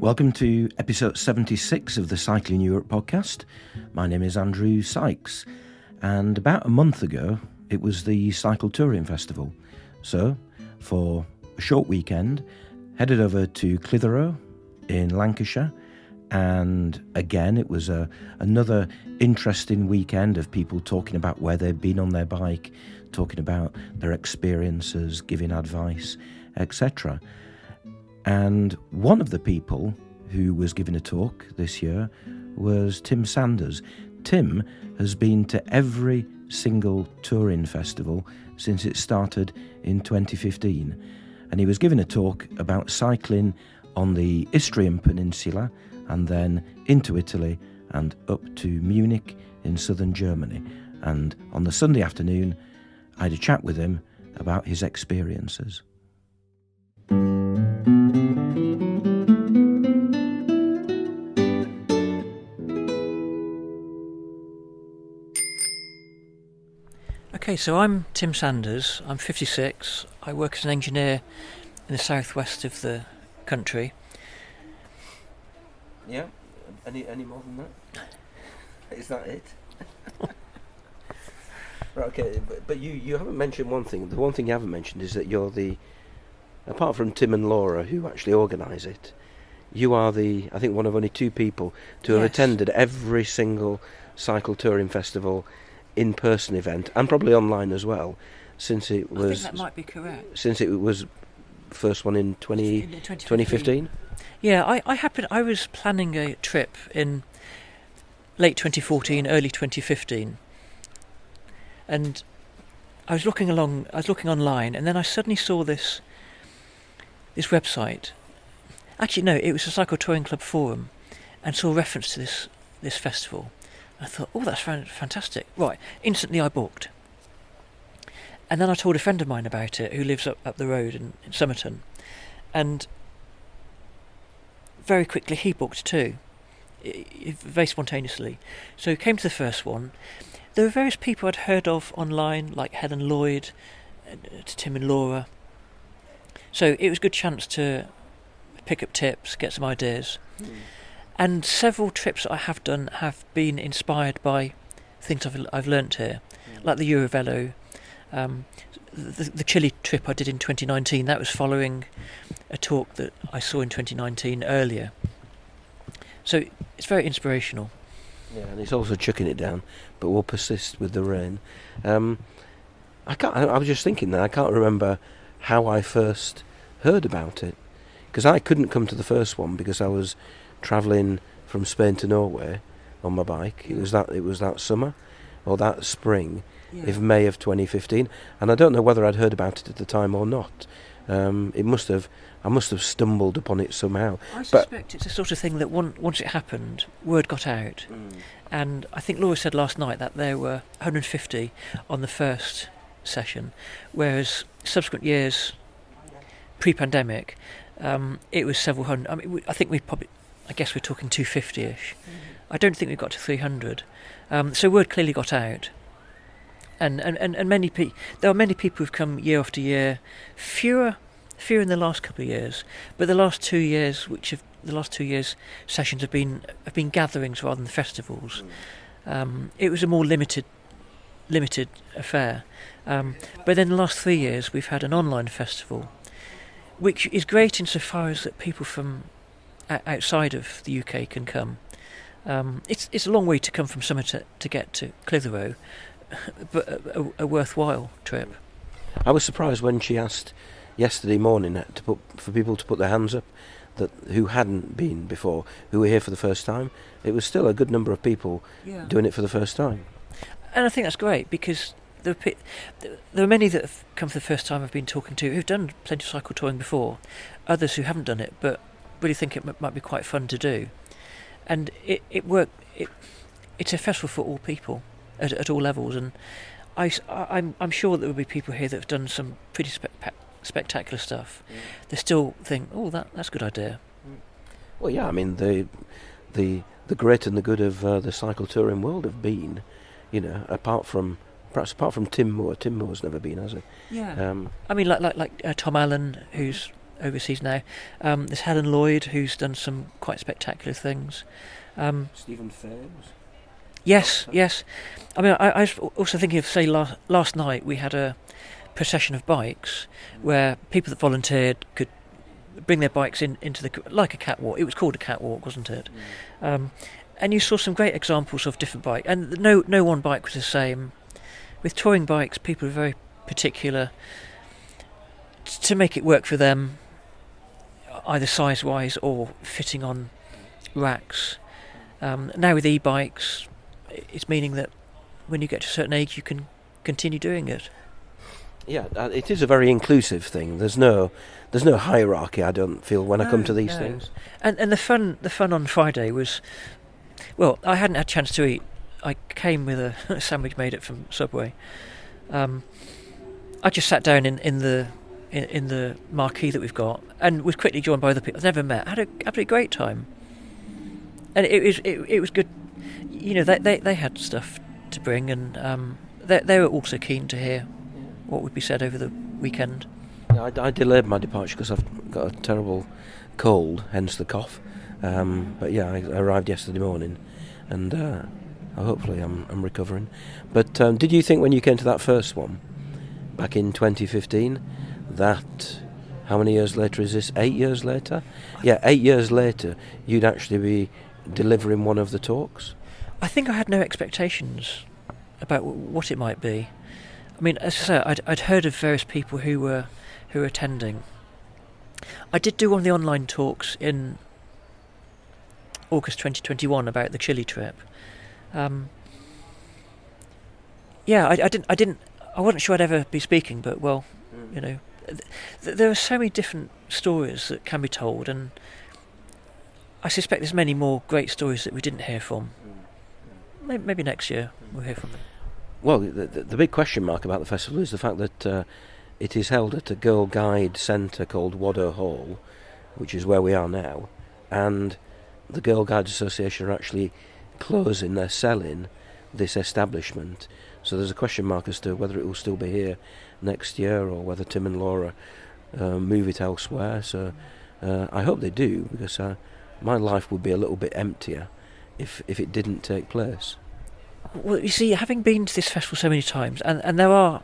Welcome to episode 76 of the Cycling Europe podcast. My name is Andrew Sykes, and about a month ago it was the Cycle Touring Festival. So, for a short weekend, headed over to Clitheroe in Lancashire, and again it was another interesting weekend of people talking about where they've been on their bike, talking about their experiences, giving advice, etc. And one of the people who was giving a talk this year was Tim Sanders. Tim has been to every single touring festival since it started in 2015. And he was giving a talk about cycling on the Istrian Peninsula and then into Italy and up to Munich in southern Germany. And on the Sunday afternoon, I had a chat with him about his experiences. Okay, so I'm Tim Sanders, I'm 56, I work as an engineer in the southwest of the country. Yeah, any more than that? Is that it? Right, okay, but you haven't mentioned one thing. The one thing you haven't mentioned is that you're apart from Tim and Laura who actually organise it, you are I think one of only two people to have attended every single cycle touring festival in-person event, and probably online as well, since it was... I think that might be correct. Since it was first one in 2015? Yeah, I was planning a trip in late 2014, early 2015, and I was looking online, and then I suddenly saw this website. Actually, no, it was a Cycle Touring Club forum, and saw reference to this festival. I thought, oh, that's fantastic. Right, instantly I booked. And then I told a friend of mine about it who lives up the road in Somerton. And very quickly he booked too, very spontaneously. So he came to the first one. There were various people I'd heard of online, like Helen Lloyd, Tim and Laura. So it was a good chance to pick up tips, get some ideas. And several trips that I have done have been inspired by things I've learnt here, like the Eurovelo, the Chile trip I did in 2019. That was following a talk that I saw in 2019 earlier. So it's very inspirational. Yeah, and it's also chucking it down, but we'll persist with the rain. I was just thinking that I can't remember how I first heard about it, because I couldn't come to the first one because I was travelling from Spain to Norway on my bike. It was that summer or that spring, of May of 2015, and I don't know whether I'd heard about it at the time or not. I must have stumbled upon it somehow. I suspect it's the sort of thing that once it happened, word got out, and I think Laura said last night that there were 150 on the first session, whereas subsequent years, pre-pandemic, it was several hundred. I mean, I guess we're talking 250-ish. I don't think we got to 300. So word clearly got out. And there are many people who've come year after year. Fewer in the last couple of years, but the last 2 years, sessions have been gatherings rather than festivals. It was a more limited affair. But then the last 3 years we've had an online festival, which is great insofar as that people from outside of the UK can come. It's a long way to come from Somerset to get to Clitheroe, but a worthwhile trip. I was surprised when she asked yesterday morning for people to put their hands up who hadn't been before, who were here for the first time. It was still a good number of people doing it for the first time. And I think that's great, because there are many that have come for the first time I've been talking to who've done plenty of cycle touring before, others who haven't done it but really think it might be quite fun to do. And it's a festival for all people at all levels, and I'm sure there will be people here that have done some pretty spectacular stuff. They still think, oh, that's a good idea. Well, yeah, I mean the great and the good of the cycle touring world have been, apart from Tim Moore. Tim Moore's never been, has he? Yeah. I mean, like Tom Allen, who's overseas now. There's Helen Lloyd, who's done some quite spectacular things. Stephen Fames. Yes. I mean, I was also thinking of, say, last night we had a procession of bikes where people that volunteered could bring their bikes into like a catwalk. It was called a catwalk, wasn't it? And you saw some great examples of different bikes, and no one bike was the same. With touring bikes, people are very particular to make it work for them, either size-wise or fitting on racks. Now with e-bikes, it's meaning that when you get to a certain age, you can continue doing it. Yeah, it is a very inclusive thing. There's no hierarchy, I don't feel, when I come to these things. And the fun on Friday was, well, I hadn't had a chance to eat. I came with a sandwich made it from Subway. I just sat down in the marquee that we've got and was quickly joined by other people I've never met. I had an absolutely great time, and it was good. You know, they had stuff to bring, and they were also keen to hear what would be said over the weekend. Yeah, I delayed my departure because I've got a terrible cold, hence the cough. But yeah, I arrived yesterday morning, and hopefully I'm recovering. But did you think when you came to that first one back in 2015 that, how many years later is this? 8 years later? Yeah, 8 years later you'd actually be delivering one of the talks? I think I had no expectations about what it might be. I mean, as I say, I'd heard of various people who were attending. I did do one of the online talks in August 2021 about the Chile trip. I wasn't sure I'd ever be speaking, but well, you know, there are so many different stories that can be told, and I suspect there's many more great stories that we didn't hear from. Maybe next year we'll hear from them. Well, the big question mark about the festival is the fact that it is held at a Girl Guide centre called Waddow Hall, which is where we are now, and the Girl Guide Association are actually closing, they're selling this establishment. So there's a question mark as to whether it will still be here next year or whether Tim and Laura move it elsewhere. So I hope they do, because my life would be a little bit emptier if it didn't take place. Well, you see, having been to this festival so many times, and I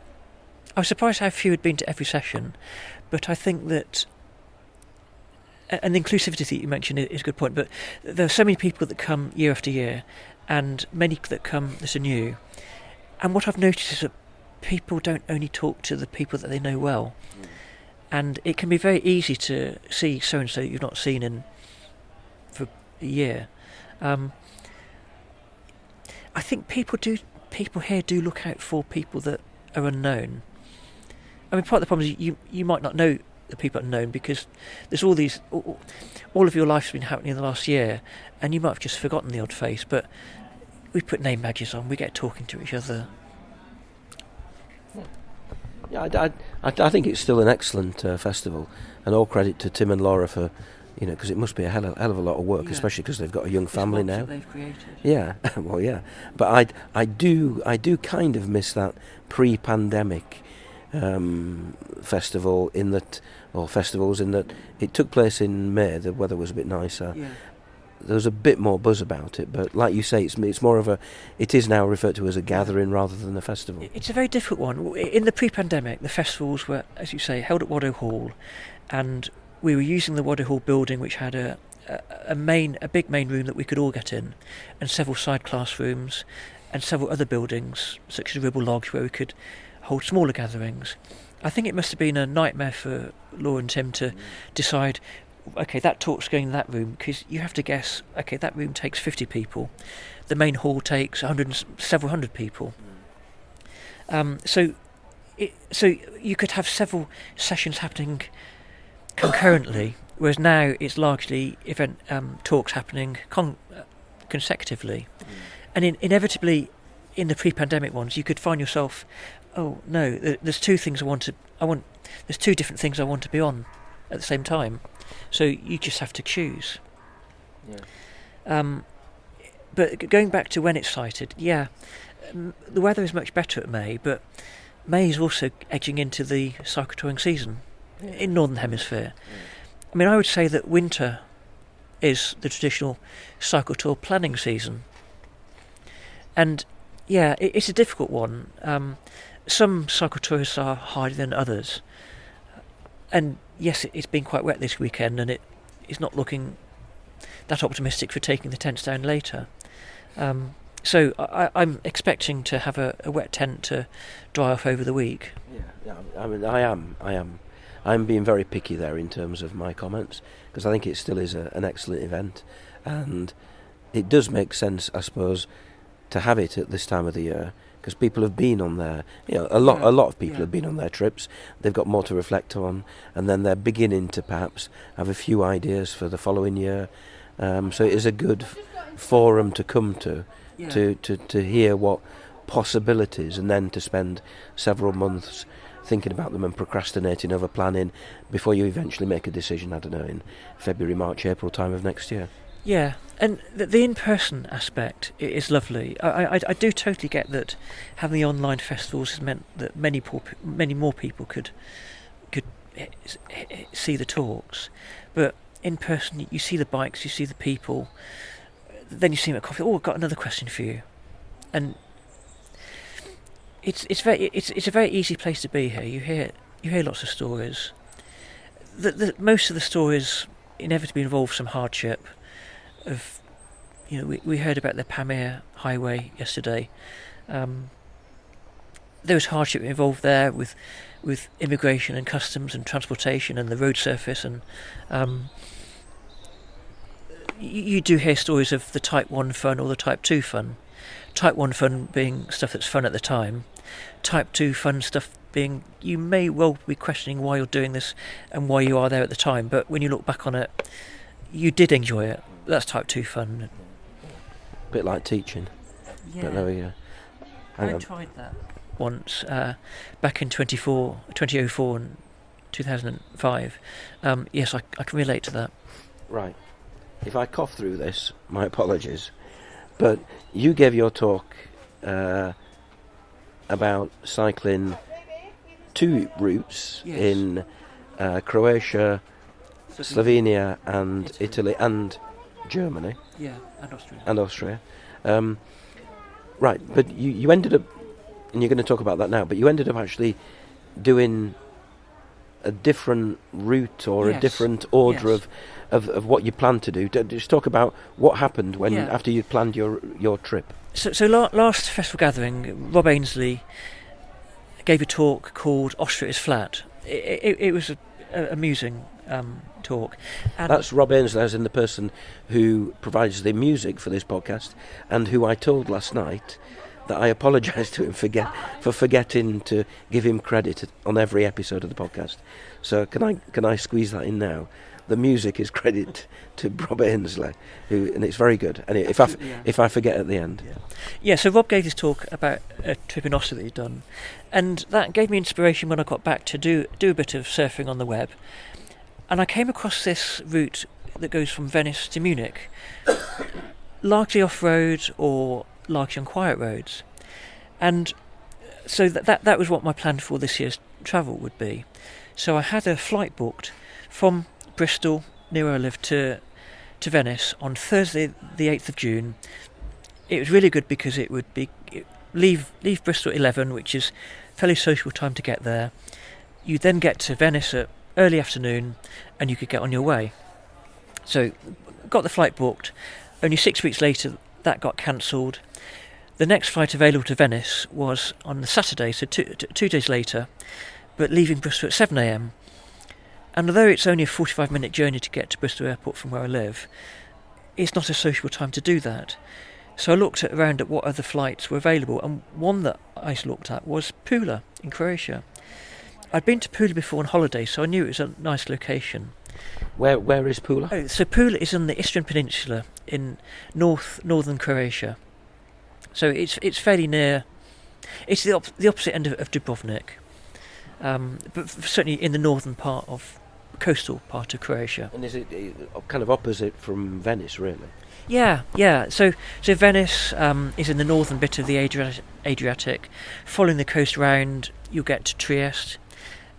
was surprised how few had been to every session, but I think that, and the inclusivity that you mentioned is a good point, but there are so many people that come year after year, and many that come that are new, and what I've noticed is that people don't only talk to the people that they know well, and it can be very easy to see so-and-so you've not seen for a year. I think people here do look out for people that are unknown. I mean, part of the problem is you might not know the people unknown because there's all of your life's been happening in the last year, and you might have just forgotten the odd face. But we put name badges on, we get talking to each other. Yeah, I think it's still an excellent festival, and all credit to Tim and Laura for, you know, because it must be a hell of a lot of work, especially because they've got a young family now. That they've created. Yeah, well, yeah, but I do kind of miss that pre-pandemic festival festivals in that it took place in May. The weather was a bit nicer. Yeah. There was a bit more buzz about it, but like you say, it's more of it is now referred to as a gathering rather than a festival. It's a very difficult one. In the pre-pandemic, the festivals were, as you say, held at Waddow Hall, and we were using the Waddow Hall building, which had a big main room that we could all get in, and several side classrooms, and several other buildings, such as Ribble Lodge, where we could hold smaller gatherings. I think it must have been a nightmare for Laura and Tim to decide, okay, that talk's going in that room, because you have to guess, okay, that room takes 50 people, the main hall takes several hundred people. So you could have several sessions happening concurrently, whereas now it's largely event talks happening consecutively. And inevitably, in the pre-pandemic ones, you could find yourself, oh no, there's two different things I want to be on at the same time. So you just have to choose. Yeah. But going back to when it's sighted, the weather is much better at May, but May is also edging into the cyclotouring season. in Northern Hemisphere. I mean, I would say that winter is the traditional cycle tour planning season. And yeah, it's a difficult one. Some cycle tourists are harder than others. And yes, it's been quite wet this weekend, and it's not looking that optimistic for taking the tents down later. So I'm expecting to have a wet tent to dry off over the week. Yeah, I mean, I am. I'm being very picky there in terms of my comments, because I think it still is an excellent event, and it does make sense, I suppose, to have it at this time of the year, because people have been on their, a lot of people have been on their trips. They've got more to reflect on, and then they're beginning to perhaps have a few ideas for the following year. So it is a good forum to come to hear what possibilities, and then to spend several months thinking about them and procrastinating over planning before you eventually make a decision, I don't know, in February, March, April time of next year. Yeah, and the in-person aspect is lovely. I do totally get that having the online festivals has meant that many more people could see the talks, but in person you see the bikes, you see the people, then you see them at coffee. Oh, I've got another question for you, and it's a very easy place to be here. You hear lots of stories. Most of the stories inevitably involve some hardship. We heard about the Pamir Highway yesterday. There was hardship involved there with immigration and customs and transportation and the road surface, and you do hear stories of the Type 1 fun or the Type 2 fun. Type 1 fun being stuff that's fun at the time. Type 2 fun stuff being, you may well be questioning why you're doing this and why you are there at the time, but when you look back on it, you did enjoy it. That's Type 2 fun. A bit like teaching. Yeah. But there we go. I tried that once, back in 2004 and 2005. Yes, I can relate to that. Right. If I cough through this, my apologies. But you gave your talk about cycling two routes in Croatia, Slovenia and Italy and Germany. Yeah, and Austria. And Austria. Right, but you ended up, and you're going to talk about that now, but you ended up actually doing a different route or a different order of what you planned to do. Just talk about what happened after you planned your trip. So last festival gathering, Rob Ainsley gave a talk called Austria is Flat. It was an amusing talk. And that's Rob Ainsley, as in the person who provides the music for this podcast, and who I told last night that I apologise to him for forgetting to give him credit on every episode of the podcast. So can I squeeze that in now? The music is credit to Rob Ainsley, and it's very good. And if I forget at the end, So Rob gave this talk about a trip in Austria that he'd done, and that gave me inspiration when I got back to do a bit of surfing on the web. And I came across this route that goes from Venice to Munich, largely off-road or largely on quiet roads. And so that was what my plan for this year's travel would be. So I had a flight booked from Bristol, near where I live, to Venice on Thursday the 8th of June. It was really good because it would be leave Bristol at 11, which is fairly sociable time to get there. You then get to Venice at early afternoon and you could get on your way. So got the flight booked. Only 6 weeks later that got cancelled. The next flight available to Venice was on the Saturday, so 2 days later, but leaving Bristol at 7 a.m. And although it's only a 45-minute journey to get to Bristol Airport from where I live, it's not a sociable time to do that. So I looked around at what other flights were available, and one that I looked at was Pula in Croatia. I'd been to Pula before on holiday, so I knew it was a nice location. Where is Pula? Oh, so Pula is on the Istrian Peninsula in northern Croatia. So it's fairly near. It's the opposite end of Dubrovnik, but certainly in the northern part of coastal part of Croatia. And is it kind of opposite from Venice, really? Yeah. So Venice is in the northern bit of the Adriatic. Following the coast round, you'll get to Trieste,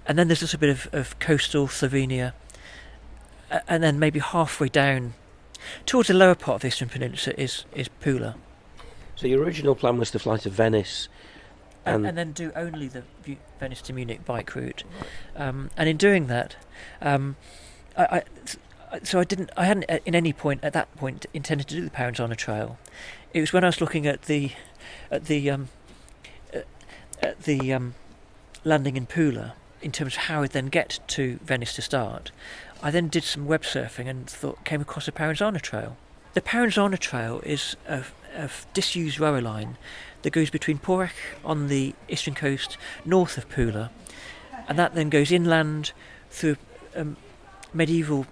and then there's just a bit of coastal Slovenia, and then maybe halfway down towards the lower part of the Istrian Peninsula is Pula. So your original plan was to fly to Venice, and then do only the Venice to Munich bike route, and in doing that, I hadn't at that point intended to do the Parenzana Trail. It was when I was looking at the landing in Pula in terms of how I'd then get to Venice to start. I then did some web surfing and came across the Parenzana Trail. The Parenzana Trail is a disused rower line that goes between Porek on the eastern coast north of Pula, and that then goes inland through a medieval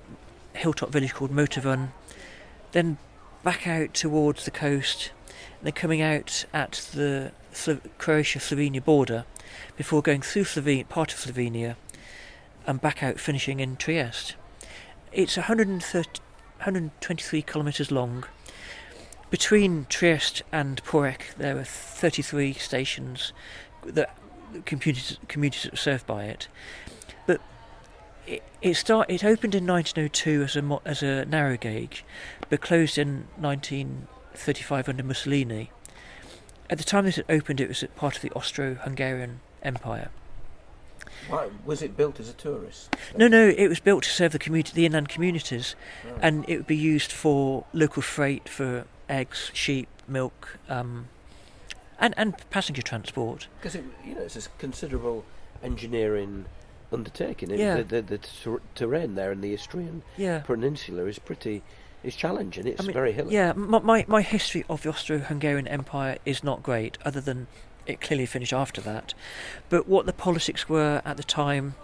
hilltop village called Motorvun, then back out towards the coast, and then coming out at the Croatia-Slovenia border before going through part of Slovenia and back out, finishing in Trieste. It's 123 kilometres long. Between Trieste and Porek there are 33 stations that communities are served by it. But it opened in 1902 as a narrow gauge, but closed in 1935 under Mussolini. At the time that it opened, it was part of the Austro-Hungarian Empire. Why was it built as a tourist? No, it was built to serve the inland communities, and it would be used for local freight for eggs, sheep, milk, and passenger transport. Because it's a considerable engineering undertaking. Yeah. The terrain there in the Istrian Peninsula is challenging. It's very hilly. Yeah, my history of the Austro-Hungarian Empire is not great, other than it clearly finished after that. But what the politics were at the time,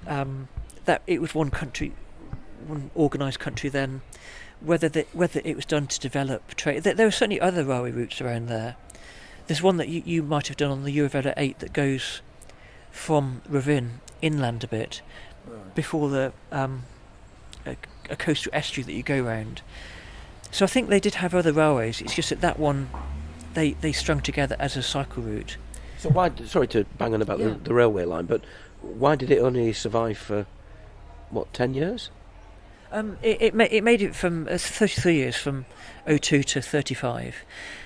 that it was one country, one organised country then, whether it was done to develop trade. There are certainly other railway routes around there. There's one that you might have done on the Eurovelo 8 that goes from Ravin inland a bit, before the a coastal estuary that you go round. So I think they did have other railways. It's just that one they strung together as a cycle route. So why? Sorry to bang on about the railway line, but why did it only survive for 10 years? It made it from 33 years, from 02 to 35.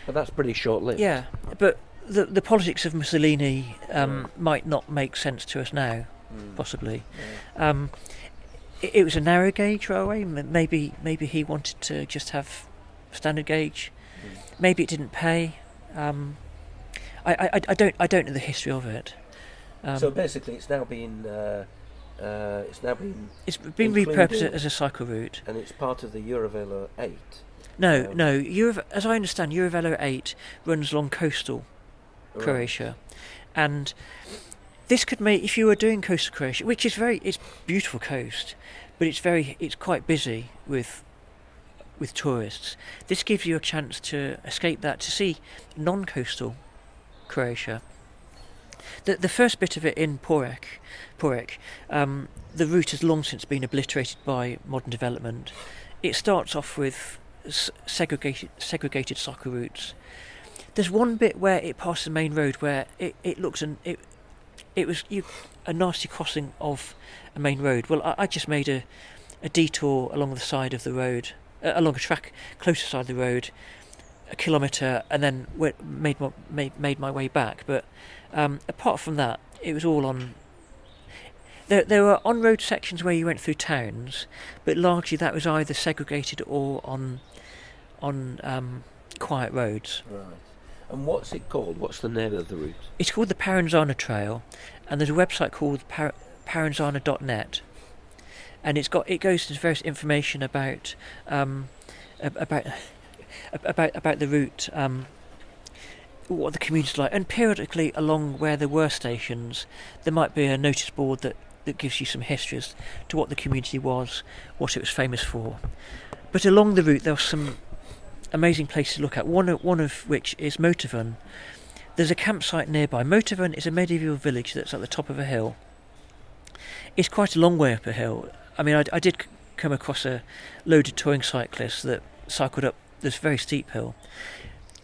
But that's pretty short-lived. Yeah, but the politics of Mussolini might not make sense to us now, possibly. Yeah. It was a narrow gauge railway. Maybe he wanted to just have standard gauge. Maybe it didn't pay. I don't know the history of it. So basically, it's been repurposed as a cycle route, and it's part of the Eurovelo 8. No. As I understand, Eurovelo 8 runs along coastal Croatia, and this could make, if you were doing coastal Croatia, which is it's beautiful coast, but it's quite busy with tourists. This gives you a chance to escape that, to see non-coastal Croatia. The first bit of it in Porek, the route has long since been obliterated by modern development. It starts off with segregated cycle routes. There's one bit where it passes the main road where it looks it was a nasty crossing of a main road. Well, I just made a detour along the side of the road, along a track closer side of the road, a kilometre, and then made my way back. But apart from that, it was all on. There were on-road sections where you went through towns, but largely that was either segregated or on quiet roads. Right. And what's it called? What's the name of the route? It's called the Parenzana Trail, and there's a website called parenzana.net, and it goes into various information about the route, what the community's like, and periodically along where there were stations, there might be a notice board that gives you some history as to what the community was, what it was famous for. But along the route there were some amazing places to look at, one of which is Motorvun. There's a campsite nearby. Motorvun is a medieval village that's at the top of a hill. It's quite a long way up a hill. I mean, I did come across a load of touring cyclists that cycled up this very steep hill.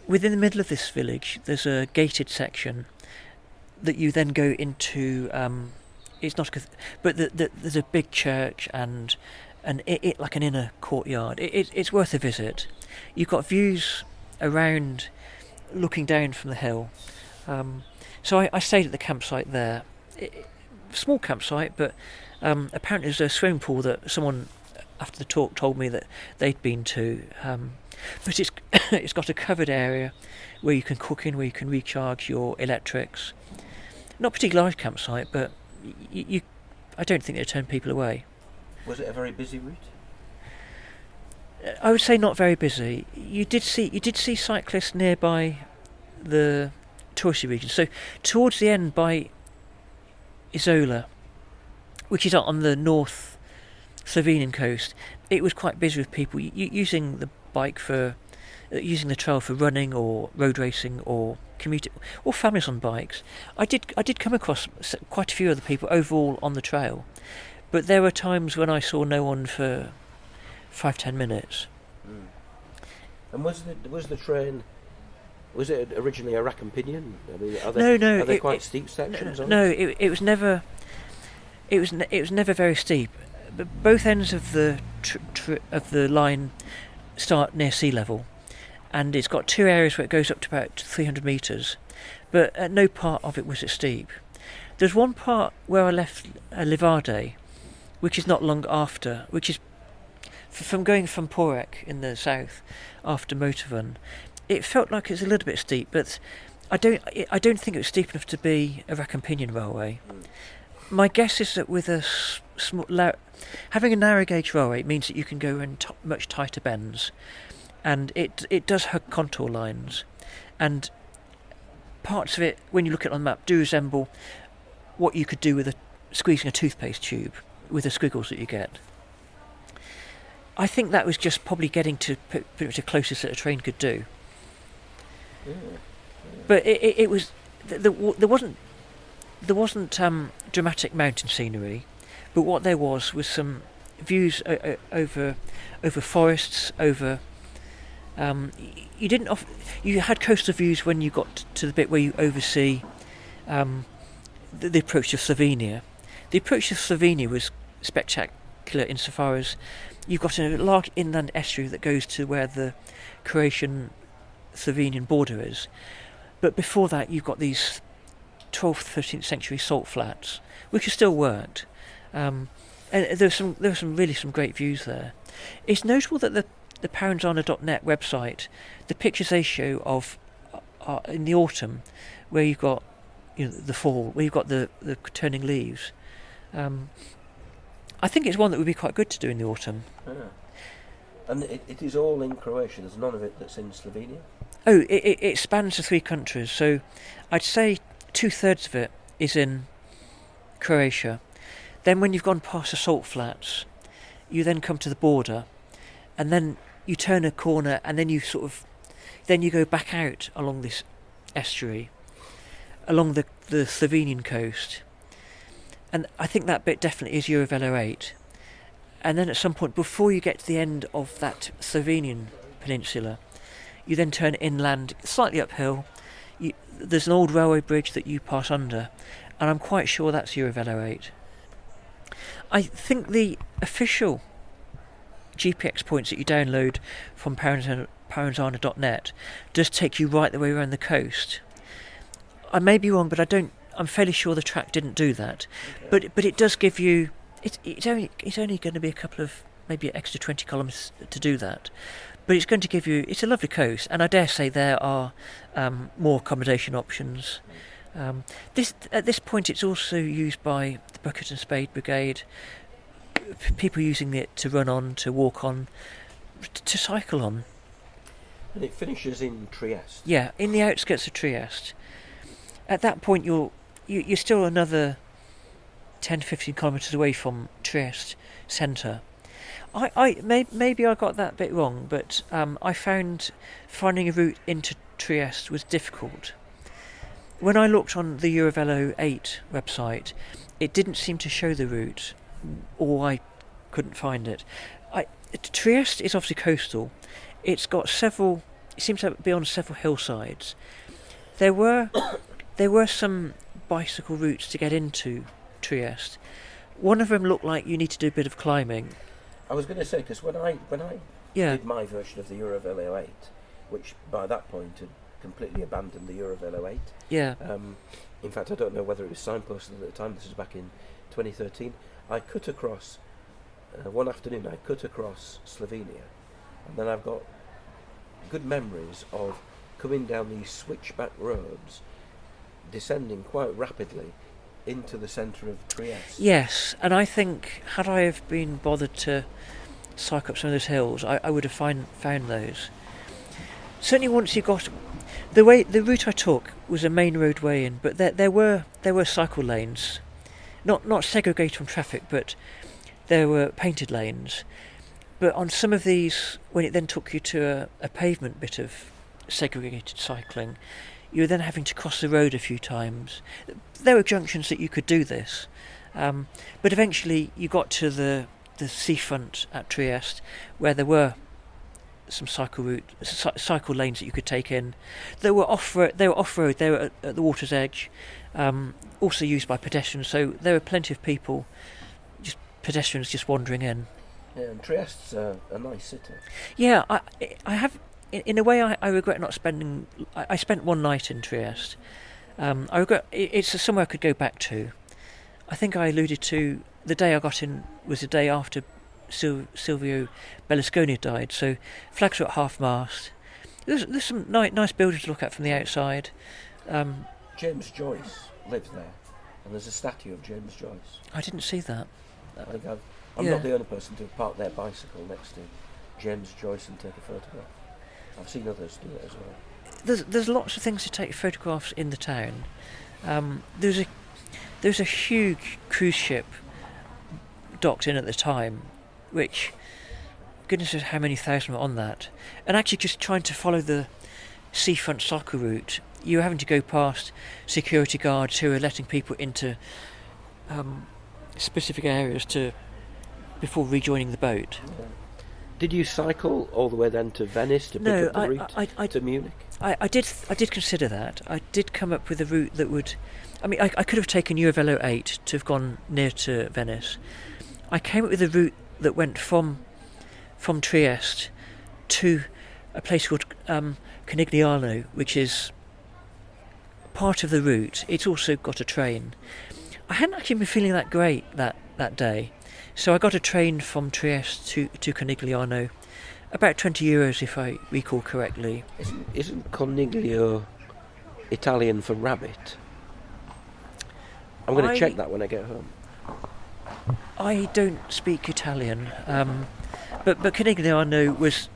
Within the middle of this village there's a gated section that you then go into it's not but there's a big church and it like an inner courtyard. It's worth a visit. You've got views around, looking down from the hill. So I stayed at the campsite there. Small campsite, but apparently there's a swimming pool that someone after the talk told me that they'd been to. But it's got a covered area where you can cook in, where you can recharge your electrics. Not particularly large campsite, but I don't think it'll turn people away. Was it a very busy route? I would say not very busy. You did see cyclists nearby the touristy region. So towards the end by Isola, which is on the North Slovenian coast, it was quite busy with people using the trail for running or road racing or commuting, or families on bikes. I did come across quite a few other people overall on the trail, but there were times when I saw no one for 5-10 minutes. And was the train? Was it originally a rack and pinion? I mean, are they quite steep sections? No, it was never. It was never very steep. But both ends of the line start near sea level, and it's got two areas where it goes up to about 300 metres, but at no part of it was it steep. There's one part where I left Livade, which is not long after, which is from going from Porek in the south after Motorvan. It felt like it's a little bit steep, but I don't think it was steep enough to be a rack and pinion railway. My guess is that with having a narrow gauge railway means that you can go in much tighter bends, and it does hug contour lines, and parts of it, when you look at it on the map, do resemble what you could do with squeezing a toothpaste tube with the squiggles that you get. I think that was just probably getting to pretty much the closest that a train could do. Yeah. But it was there wasn't dramatic mountain scenery, but what there was some views over forests, over. You had coastal views when you got to the bit where you oversee the approach to Slovenia. The approach to Slovenia was spectacular insofar as you've got a large inland estuary that goes to where the Croatian-Slovenian border is. But before that, you've got these 12th, 13th century salt flats, which have still worked. And there were some great views there. It's notable that the Parenzana.net website, the pictures they show of in the autumn, where you've got the fall, where you've got the turning leaves. I think it's one that would be quite good to do in the autumn. Yeah. And it is all in Croatia. There's none of it that's in Slovenia. Oh, it spans the three countries. So I'd say 2/3 of it is in Croatia. Then when you've gone past the salt flats, you then come to the border, and then you turn a corner, and then you go back out along this estuary, along the Slovenian coast. And I think that bit definitely is Eurovelo 8. And then at some point, before you get to the end of that Slovenian peninsula, you then turn inland, slightly uphill. There's an old railway bridge that you pass under, and I'm quite sure that's Eurovelo 8. I think the official GPX points that you download from Parenzana.net does take you right the way around the coast. I may be wrong, but I'm fairly sure the track didn't do that. Okay. But it does give you. It's only going to be a couple of maybe extra 20 kilometres to do that. But it's going to give you. It's a lovely coast, and I dare say there are more accommodation options. At this point, it's also used by the Bucket and Spade Brigade. People using it to run on, to walk on, to cycle on. And it finishes in Trieste. Yeah, in the outskirts of Trieste. At that point, you're still another 10-15 kilometres away from Trieste centre. Maybe I got that bit wrong, but I found finding a route into Trieste was difficult. When I looked on the Eurovelo 8 website, it didn't seem to show the route, or I couldn't find it. Trieste is obviously coastal. It's got several. It seems to be on several hillsides. There were some bicycle routes to get into Trieste. One of them looked like you need to do a bit of climbing. I was going to say, because when I Yeah. did my version of the Eurovelo 8, which by that point had completely abandoned the Eurovelo 8. Yeah. In fact, I don't know whether it was signposted at the time. This was back in 2013. I cut across one afternoon. I cut across Slovenia, and then I've got good memories of coming down these switchback roads, descending quite rapidly into the centre of Trieste. Yes, and I think had I have been bothered to cycle up some of those hills, I would have found those. Certainly, once you got the route I took was a main roadway in, but there were cycle lanes, not segregated from traffic, but there were painted lanes. But on some of these, when it then took you to a pavement bit of segregated cycling, you were then having to cross the road a few times. There were junctions that you could do this, but eventually you got to the seafront at Trieste, where there were some cycle lanes that you could take in. They were off-road. They were at the water's edge, also used by pedestrians. So there were plenty of people, pedestrians just wandering in. Yeah, and Trieste's a nice city. Yeah, I have. In a way, I regret not spending. I spent one night in Trieste. I regret it's somewhere I could go back to. I think I alluded to the day I got in was the day after Silvio Berlusconi died. So flags were at half-mast. There's some nice buildings to look at from the outside. James Joyce lived there, and there's a statue of James Joyce. I didn't see that. I think I'm not the only person to have parked their bicycle next to James Joyce and take a photograph. I've seen others do it as well. There's lots of things to take photographs in the town. There's a huge cruise ship docked in at the time, which goodness knows how many thousand were on that. And actually, just trying to follow the seafront cycle route, you were having to go past security guards who were letting people into specific areas before rejoining the boat. Yeah. Did you cycle all the way then to Venice to pick up the route to Munich? I did consider that. I did come up with a route that would... I mean, I could have taken Eurovelo 8 to have gone near to Venice. I came up with a route that went from Trieste to a place called Conigliano, which is part of the route. It's also got a train. I hadn't actually been feeling that great that day. So I got a train from Trieste to Conigliano, about €20 if I recall correctly. Isn't Coniglio Italian for rabbit? I'm going to check that when I get home. I don't speak Italian, but Conigliano was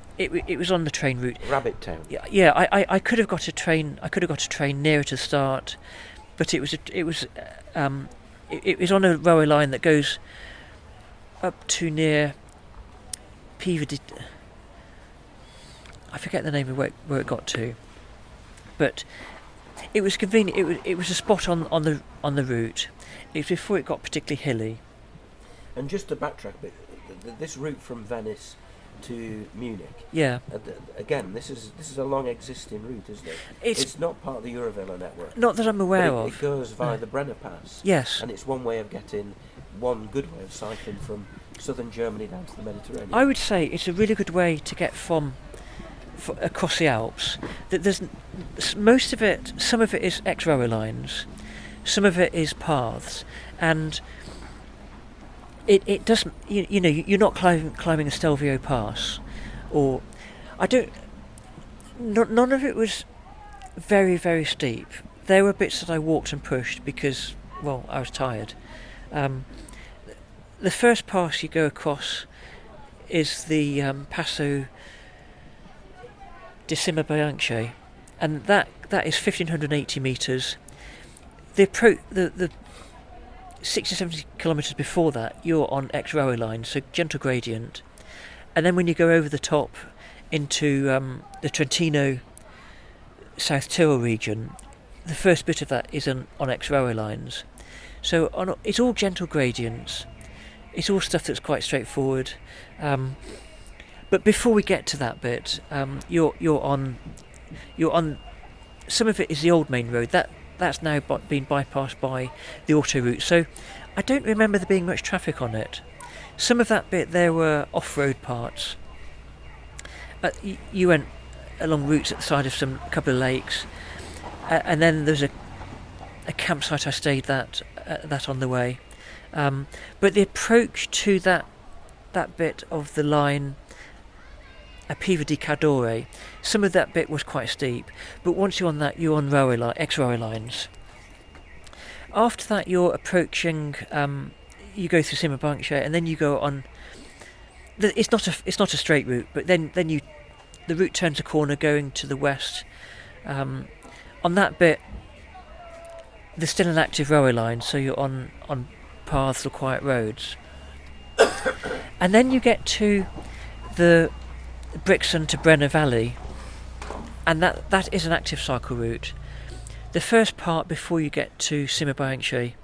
on the train route. Rabbit Town. Yeah. I could have got a train. I could have got a train nearer to the start, but it was on a railway line that goes up to near Pieve di... I forget the name of where it got to, but it was convenient. It was a spot on the route. It was before it got particularly hilly. And just to backtrack a bit, this route from Venice to Munich. Yeah. Again, this is a long existing route, isn't it? It's not part of the Eurovelo network. Not that I'm aware of. It goes via the Brenner Pass. Yes. And it's one good way of cycling from southern Germany down to the Mediterranean. I would say it's a really good way to get across the Alps. There's most of it. Some of it is ex-railway lines, some of it is paths, and it doesn't. You know, you're not climbing a Stelvio Pass, or I don't. None of it was very, very steep. There were bits that I walked and pushed because, well, I was tired. The first pass you go across is the Passo di Cima Bianche, and that is 1,580 metres. The 60, 70 kilometres before that, you're on ex-railway lines, so gentle gradient. And then when you go over the top into the Trentino South Tyrol region, the first bit of that is on ex-railway lines. So it's all gentle gradients. It's all stuff that's quite straightforward. But before we get to that bit, you're on. Some of it is the old main road. that's now been bypassed by the autoroute. So I don't remember there being much traffic on it. Some of that bit there were off-road parts. You went along routes at the side of a couple of lakes, and then there's a campsite I stayed that on the way. But the approach to that bit of the line, a Piva di Cadore, some of that bit was quite steep, but once you're on that, you're on ex-railway lines. After that, you're approaching. You go through Simmerbankshire, and then you go on. It's not a straight route, but then the route turns a corner going to the west. On that bit, there's still an active railway line, so you're on paths or quiet roads. And then you get to the Brixen to Brenner Valley, and that is an active cycle route. The first part before you get to Simmerbankshire,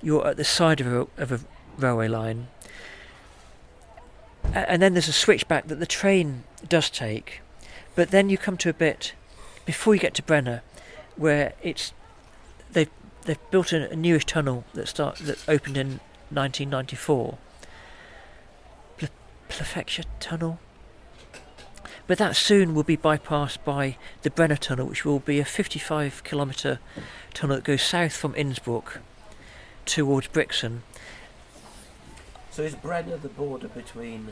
you're at the side of a railway line, and then there's a switchback that the train does take, but then you come to a bit before you get to Brenner where they've built a newish tunnel that opened in 1994, Prefecture Tunnel, but that soon will be bypassed by the Brenner Tunnel, which will be a 55-kilometre tunnel that goes south from Innsbruck towards Brixen. So is Brenner the border between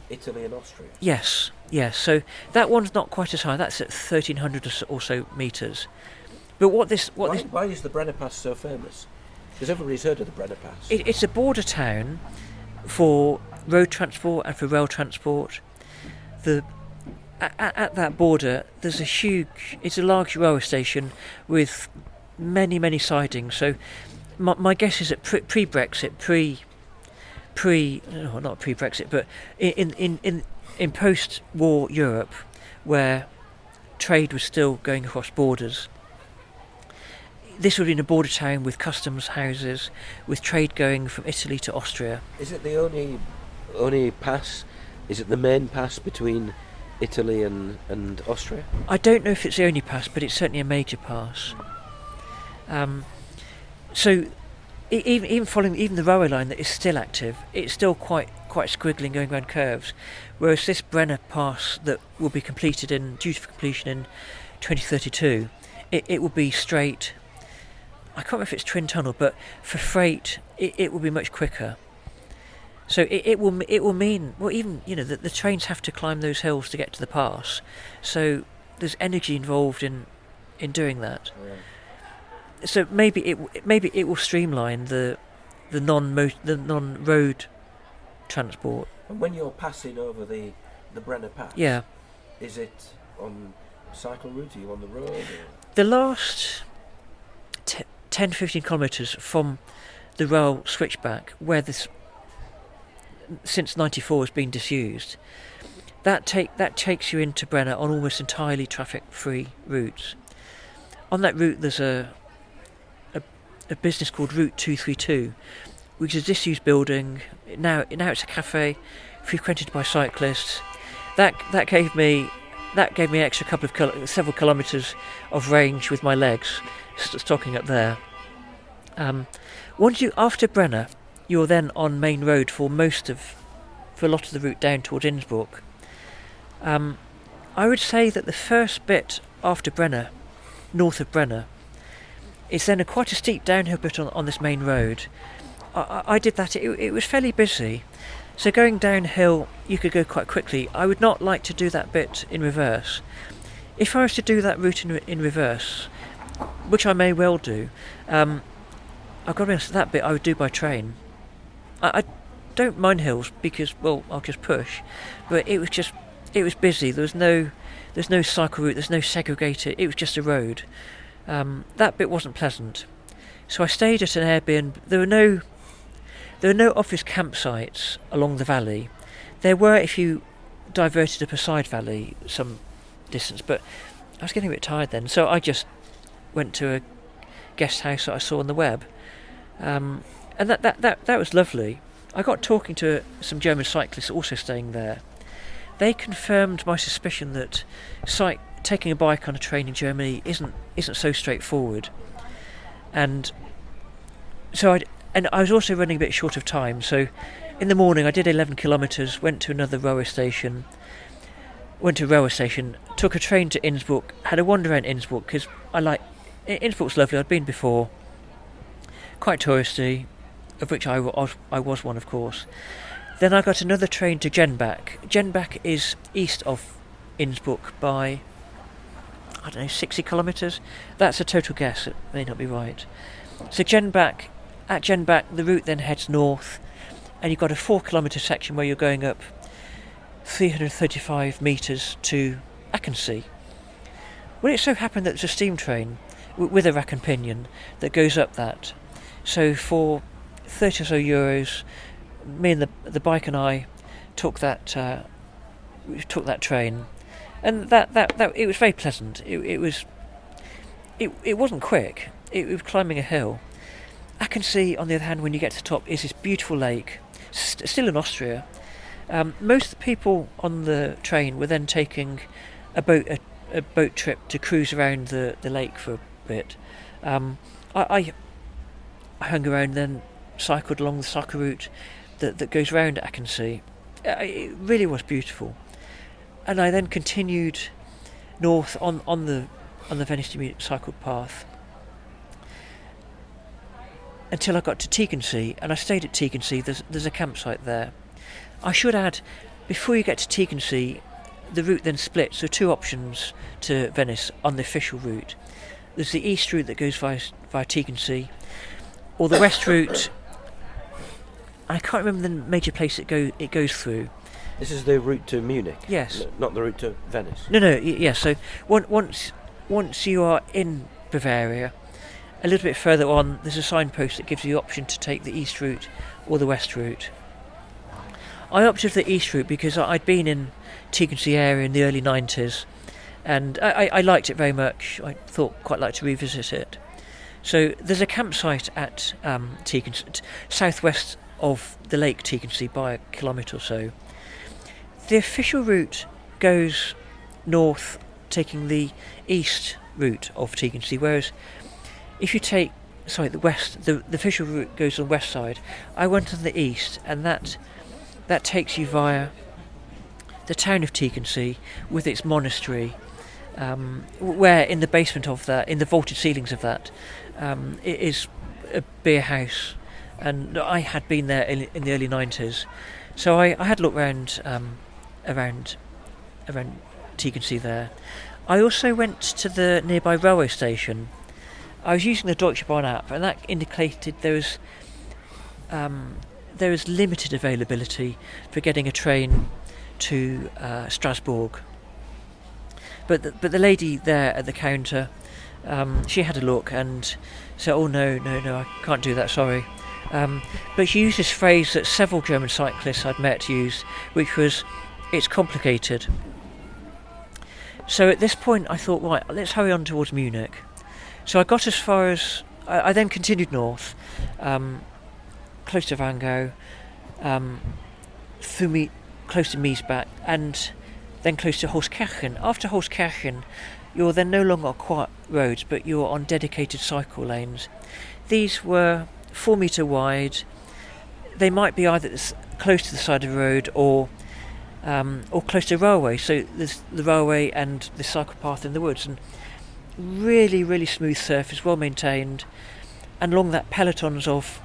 Italy and Austria? Yes. So that one's not quite as high. That's at 1,300 or so metres. But why is the Brenner Pass so famous? Because everybody's heard of the Brenner Pass. It's a border town for road transport and for rail transport. At that border, there's it's a large railway station with many sidings. So my guess is that pre-Brexit, not pre-Brexit, but in post-war Europe, where trade was still going across borders, this would have been a border town with customs houses, with trade going from Italy to Austria. Is it the only pass? Is it the main pass between Italy and Austria? I don't know if it's the only pass, but it's certainly a major pass. So even following the railway line that is still active, it's still quite squiggling, going around curves. Whereas this Brenner Pass that will be due for completion in 2032, it will be straight. I can't remember if it's twin tunnel, but for freight, it will be much quicker. So it will mean, well, even the trains have to climb those hills to get to the pass. So there's energy involved in doing that. Yeah. So maybe it will streamline the non-road transport. And when you're passing over the Brenner Pass, yeah, is it on cycle route? Are you on the road? Or? The last 10-15 kilometres from the rail switchback, where this since '94 has been disused, that takes you into Brenner on almost entirely traffic-free routes. On that route, there's a business called Route 232, which is a disused building. Now it's a cafe frequented by cyclists. That gave me an extra several kilometres of range with my legs, stocking up there. After Brenner, you're then on main road for a lot of the route down towards Innsbruck. I would say that the first bit after Brenner, north of Brenner, is then quite a steep downhill bit on this main road. I did that. It was fairly busy, so going downhill you could go quite quickly. I would not like to do that bit in reverse. If I was to do that route in reverse, which I may well do, I've got to be honest, that bit I would do by train. I don't mind hills because, well, I'll just push, but it was busy. There's no cycle route. There's no segregated. It was just a road. That bit wasn't pleasant, so I stayed at an Airbnb. There were no office campsites along the valley. There were if you diverted up a side valley some distance, but I was getting a bit tired then, so I just went to a guest house that I saw on the web, and that was lovely. I got talking to some German cyclists also staying there. They confirmed my suspicion that taking a bike on a train in Germany isn't so straightforward. and so I was also running a bit short of time. So in the morning I did 11 kilometres, went to another railway station, took a train to Innsbruck, had a wander around Innsbruck because Innsbruck's lovely. I'd been before, quite touristy, of which I was one, of course. Then I got another train to Jenbach. Jenbach is east of Innsbruck by, 60 kilometres. That's a total guess, it may not be right. So at Jenbach the route then heads north, and you've got a 4 kilometre section where you're going up 335 metres to Achensee. Well, it so happened that there's a steam train with a rack and pinion that goes up that. So for 30 or so euros, me and the bike and I took that train, and that it was very pleasant. It wasn't quick. It was climbing a hill. Achensee, on the other hand, when you get to the top, is this beautiful lake, still in Austria. Most of the people on the train were then taking a boat trip to cruise around the lake for a bit. I hung around, then cycled along the cycle route that goes round Achensee. It really was beautiful. And I then continued north on the Venice to Munich cycled path until I got to Tegernsee, and I stayed at Tegernsee. There's a campsite there. I should add, before you get to Tegernsee, the route then splits. So 2 options to Venice on the official route. There's the east route that goes via Tegernsee, or the west route. I can't remember the major place it goes through. This is the route to Munich? Yes. Not the route to Venice? No, yes. So once you are in Bavaria, a little bit further on, there's a signpost that gives you the option to take the east route or the west route. I opted for the east route because I'd been in Tegernsee area in the early 90s, and I liked it very much. I thought quite like to revisit it. So there's a campsite at Tegernsee, southwest of the lake Tegernsee by a kilometre or so. The official route goes north, taking the east route of Tegernsee, whereas if you take the west, the official route goes on the west side. I went on the east, and that takes you via the town of Tegernsee with its monastery, where in the basement of that, in the vaulted ceilings of that, it is a beer house, and I had been there in the early 90s, so I had a look around Tegernsee there. I also went to the nearby railway station. I was using the Deutsche Bahn app, and that indicated there is limited availability for getting a train to Strasbourg. But the lady there at the counter, she had a look and said, "Oh no, I can't do that. Sorry." But she used this phrase that several German cyclists I'd met used, which was, "It's complicated." So at this point, I thought, right, let's hurry on towards Munich. So I got as far as I then continued north, close to Wrangau, close to Miesbach, and then close to Holzkirchen. After Holzkirchen, you're then no longer on quiet roads, but you're on dedicated cycle lanes. These were 4 metre wide. They might be either close to the side of the road or close to the railway. So there's the railway and the cycle path in the woods, and really, really smooth surface, well maintained. And along that, pelotons of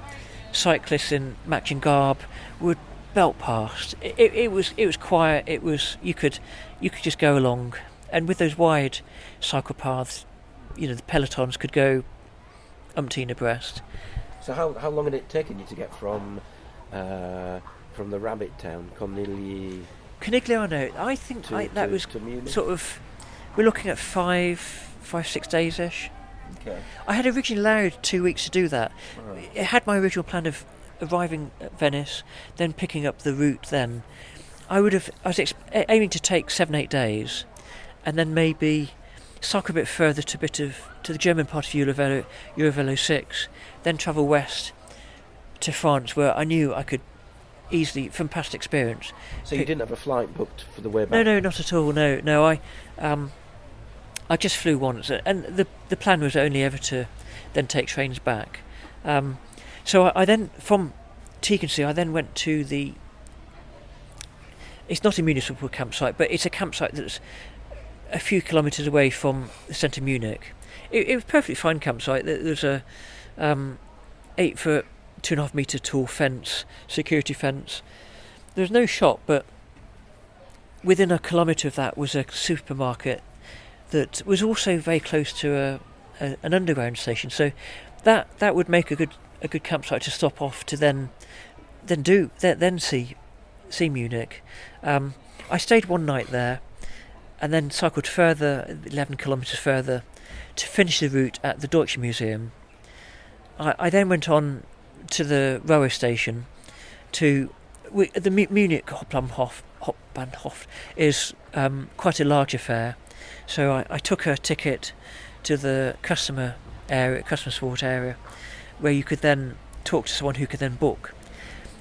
cyclists in matching garb would belt past. It was quiet. It was you could just go along, and with those wide cycle paths, the pelotons could go umpteen abreast. So how long had it taken you to get from the rabbit town, Conigliano? I think that was sort of, we're looking at 5-6 days ish. Okay. I had originally allowed 2 weeks to do that. Right. It had my original plan of arriving at Venice, then picking up the route. Then I was aiming to take 7-8 days, and then maybe cycle a bit further to the German part of Eurovelo 6, then travel west to France, where I knew I could easily, from past experience. So you didn't have a flight booked for the way back? No, not at all. No, I just flew once, and the plan was only ever to then take trains back. So I then, from Tegernsee, I then went to it's not a municipal campsite, but it's a campsite that's a few kilometres away from the centre of Munich. It was a perfectly fine campsite. There's a 8 foot, 2.5 metre tall fence, security fence. There was no shop, but within a kilometre of that was a supermarket that was also very close to an underground station. So that would make a good campsite to stop off to then see Munich. I stayed one night there, and then cycled further, 11 kilometres further, to finish the route at the Deutsche Museum. I then went on to the railway station the Munich Hauptbahnhof is quite a large affair, so I took a ticket to the customer support area, where you could then talk to someone who could then book.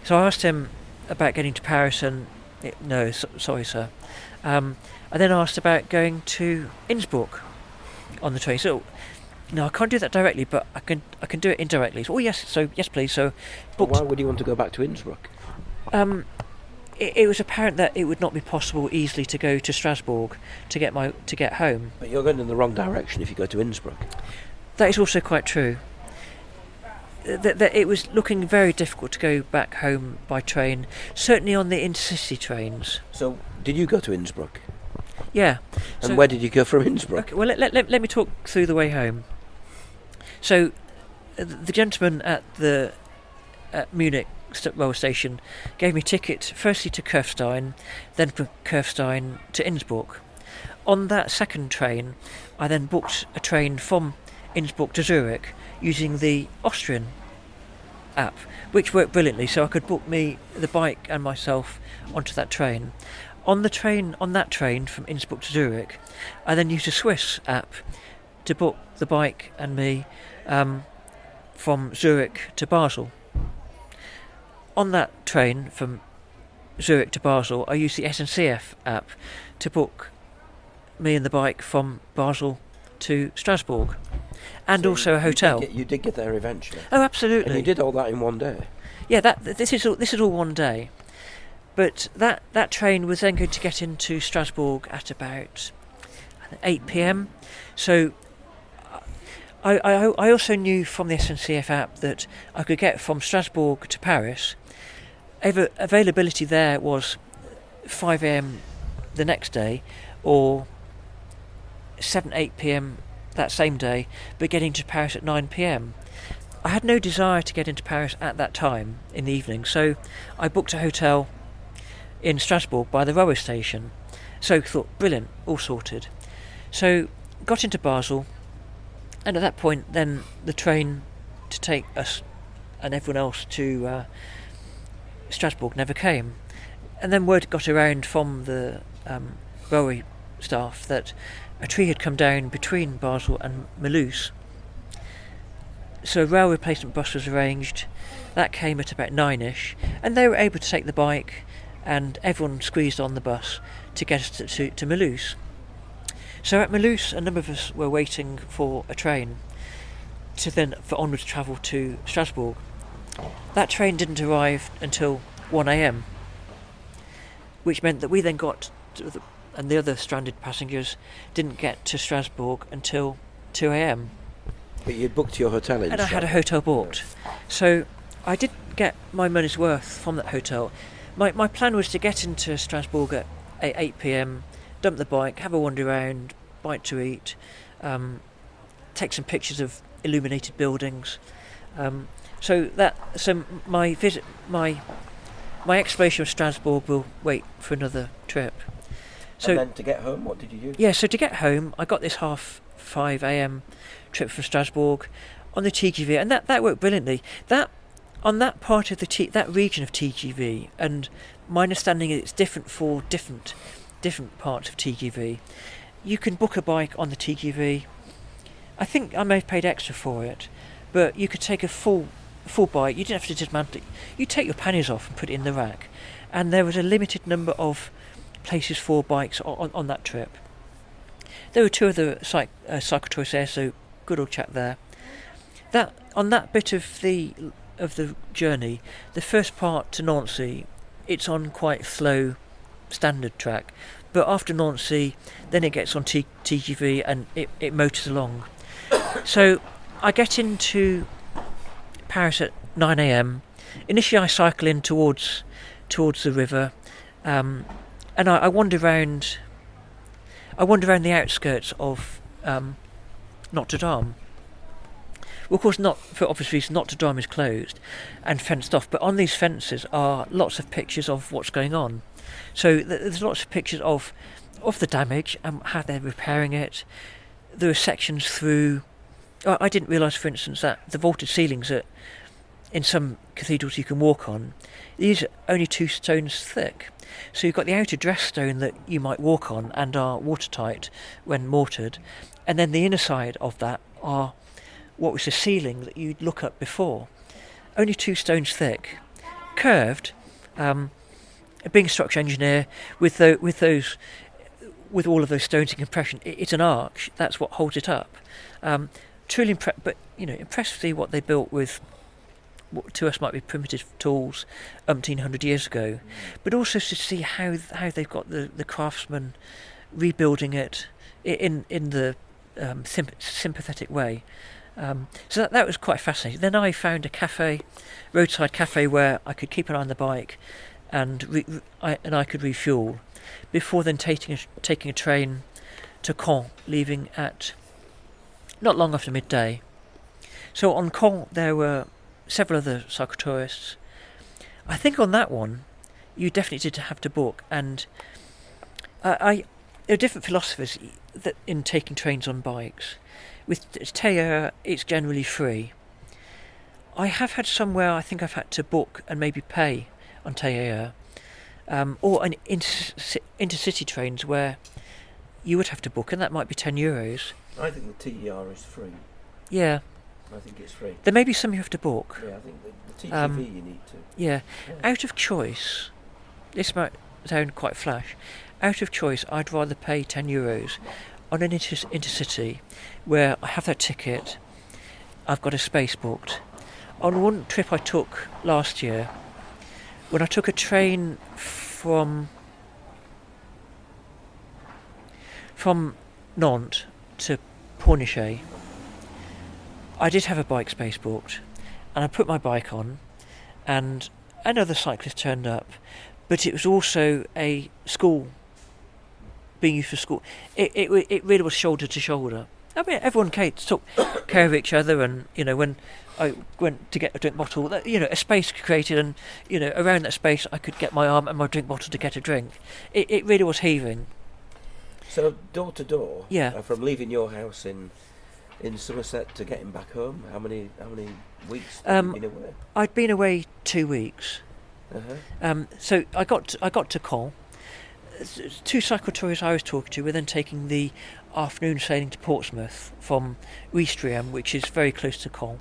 So I asked him about getting to Paris, and sorry sir. I then asked about going to Innsbruck on the train. So no, I can't do that directly, but I can do it indirectly. So, yes please. So why would you want to go back to Innsbruck? It was apparent that it would not be possible easily to go to Strasbourg to get home. But you're going in the wrong direction if you go to Innsbruck. That is also quite true. That it was looking very difficult to go back home by train, certainly on the intercity trains. So, did you go to Innsbruck? Yeah. And where did you go from Innsbruck? Okay, well, let me talk through the way home. So, the gentleman at Munich railway station gave me a ticket, firstly to Kufstein, then from Kufstein to Innsbruck. On that second train, I then booked a train from Innsbruck to Zurich using the Austrian app, which worked brilliantly, so I could book the bike and myself onto that train. On that train from Innsbruck to Zurich, I then used a Swiss app to book the bike and me from Zurich to Basel. On that train from Zurich to Basel, I used the SNCF app to book me and the bike from Basel to Strasbourg, and so also a hotel. You did get there eventually. Oh, absolutely. And you did all that in one day. Yeah, this is all one day. But that train was then going to get into Strasbourg at about 8 p.m. So I also knew from the SNCF app that I could get from Strasbourg to Paris. Availability there was 5 a.m. the next day, or 8 p.m. that same day, but getting to Paris at 9 p.m. I had no desire to get into Paris at that time in the evening, so I booked a hotel in Strasbourg by the railway station. So thought, brilliant, all sorted. So got into Basel, and at that point then the train to take us and everyone else to Strasbourg never came. And then word got around from the railway staff that a tree had come down between Basel and Mulhouse. So a rail replacement bus was arranged. That came at about 9ish, and they were able to take the bike, and everyone squeezed on the bus to get us to Mulhouse. So at Mulhouse, a number of us were waiting for a train for onwards travel to Strasbourg. That train didn't arrive until 1 a.m, which meant that we then and the other stranded passengers didn't get to Strasbourg until 2 a.m. But you'd booked your hotel in. And I had a hotel booked. So I did get my money's worth from that hotel. My plan was to get into Strasbourg at 8 p.m, dump the bike, have a wander around, bite to eat, take some pictures of illuminated buildings. So my exploration of Strasbourg will wait for another trip. So, and then to get home, what did you do? Yeah, so to get home, I got this 5 a.m. trip from Strasbourg on the TGV, and that worked brilliantly. On that part of that region of TGV, and my understanding is it's different for different parts of TGV. You can book a bike on the TGV. I think I may have paid extra for it, but you could take a full bike. You didn't have to dismantle it. You take your panniers off and put it in the rack, and there was a limited number of places for bikes on that trip. There were two other cycle tourists there, so good old chap there. that on that bit of the journey, the first part to Nancy, it's on quite slow standard track, but after Nancy, then it gets on TGV and it motors along. So I get into Paris at 9 a.m. Initially, I cycle in towards the river, and I wander around. I wander around the outskirts of Notre Dame. Well, of course, not for obvious reasons. Notre Dame is closed and fenced off, but on these fences are lots of pictures of what's going on. So there's lots of pictures of the damage and how they're repairing it. There are sections through. I didn't realise, for instance, that the vaulted ceilings that in some cathedrals you can walk on, these are only 2 stones thick. So you've got the outer dress stone that you might walk on and are watertight when mortared, and then the inner side of that are what was the ceiling that you'd look at before. Only 2 stones thick, curved. Being a structural engineer, with all of those stones in compression, it's an arch. That's what holds it up. Truly impressive to see what they built with what to us might be primitive tools 1,800 years ago, but also to see how they've got the craftsmen rebuilding it in the sympathetic way. So that was quite fascinating. Then I found a roadside cafe where I could keep an eye on the bike, and I could refuel before then taking a train to Caen, leaving at not long after midday. So on Caen there were several other cyclotourists. I think on that one you definitely did have to book, and there are different philosophies that in taking trains on bikes. With TER, it's generally free. I have had somewhere I think I've had to book and maybe pay on TER, or an intercity trains where you would have to book, and that might be €10. I think the TER is free. Yeah. I think it's free. There may be some you have to book. Yeah, I think the TGV you need to. Yeah. Out of choice, this might sound quite flash, out of choice I'd rather pay €10 on an intercity where I have that ticket, I've got a space booked. On one trip I took last year, when I took a train from Nantes to Pornichet, I did have a bike space booked, and I put my bike on, and another cyclist turned up, but it was also a school being used for school. It really was shoulder to shoulder. I mean, everyone took care of each other, and when I went to get a drink bottle, a space created, and around that space I could get my arm and my drink bottle to get a drink. It really was heaving. So door to door, yeah, from leaving your house in Somerset to getting back home, how many weeks have you been away? I'd been away 2 weeks. Uh-huh. So I got to Caen. 2 cyclotourists I was talking to were then taking the afternoon sailing to Portsmouth from Istrian, which is very close to Caen.